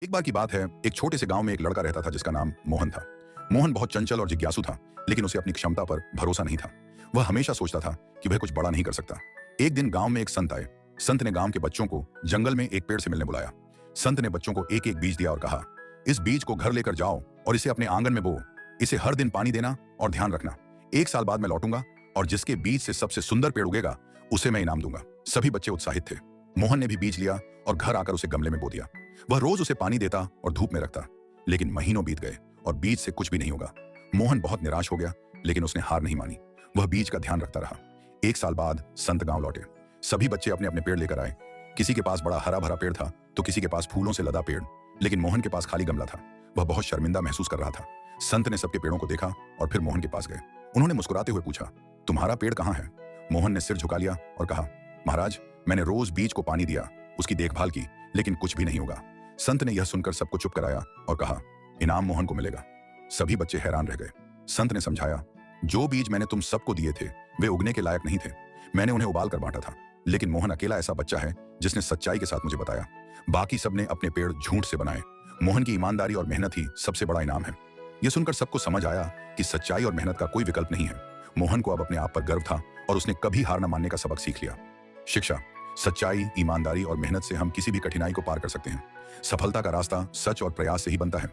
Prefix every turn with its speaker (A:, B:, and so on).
A: एक बार की बात है, एक छोटे से गांव में एक लड़का रहता था जिसका नाम मोहन था। मोहन बहुत चंचल और जिज्ञासु था, लेकिन उसे अपनी क्षमता पर भरोसा नहीं था। वह हमेशा सोचता था कि वह कुछ बड़ा नहीं कर सकता। एक दिन गांव में एक संत आए। संत ने गांव के बच्चों को जंगल में एक पेड़ से मिलने बुलाया। संत ने बच्चों को एक एक बीज दिया और कहा, इस बीज को घर लेकर जाओ और इसे अपने आंगन में बो। इसे हर दिन पानी देना और ध्यान रखना। 1 साल बाद मैं लौटूंगा और जिसके बीज से सबसे सुंदर पेड़ उगेगा उसे मैं इनाम दूंगा। सभी बच्चे उत्साहित थे। मोहन ने भी बीज लिया और घर आकर उसे गमले में बो दिया। वह रोज उसे पानी देता और धूप में रखता, लेकिन महीनों बीत गए और बीज से कुछ भी नहीं होगा। मोहन बहुत निराश हो गया, लेकिन उसने हार नहीं मानी। वह बीज का ध्यान रखता रहा। 1 साल बाद संत गांव लौटे। सभी बच्चे अपने अपने पेड़ लेकर आए। किसी के पास बड़ा हरा भरा पेड़ था तो किसी के पास फूलों से लदा पेड़, लेकिन मोहन के पास खाली गमला था। वह बहुत शर्मिंदा महसूस कर रहा था। संत ने सबके पेड़ों को देखा और फिर मोहन के पास गए। उन्होंने मुस्कुराते हुए पूछा, तुम्हारा पेड़ कहाँ है? मोहन ने सिर झुका लिया और कहा, महाराज, मैंने रोज बीज को पानी दिया, उसकी देखभाल की, लेकिन कुछ भी नहीं होगा। संत ने यह सुनकर सबको चुप कराया और कहा, इनाम मोहन को मिलेगा। सभी बच्चे हैरान रह गए। संत ने समझाया, जो बीज मैंने तुम सबको दिए थे वे उगने के लायक नहीं थे। मैंने उन्हें उबाल कर बांटा था, लेकिन मोहन अकेला ऐसा बच्चा है जिसने सच्चाई के साथ मुझे बताया। बाकी सबने अपने पेड़ झूठ से बनाए। मोहन की ईमानदारी और मेहनत ही सबसे बड़ा इनाम है। यह सुनकर सबको समझ आया कि सच्चाई और मेहनत का कोई विकल्प नहीं है। मोहन को अब अपने आप पर गर्व था और उसने कभी हार न मानने का सबक सीख लिया। शिक्षा, सच्चाई, ईमानदारी और मेहनत से हम किसी भी कठिनाई को पार कर सकते हैं। सफलता का रास्ता सच और प्रयास से ही बनता है।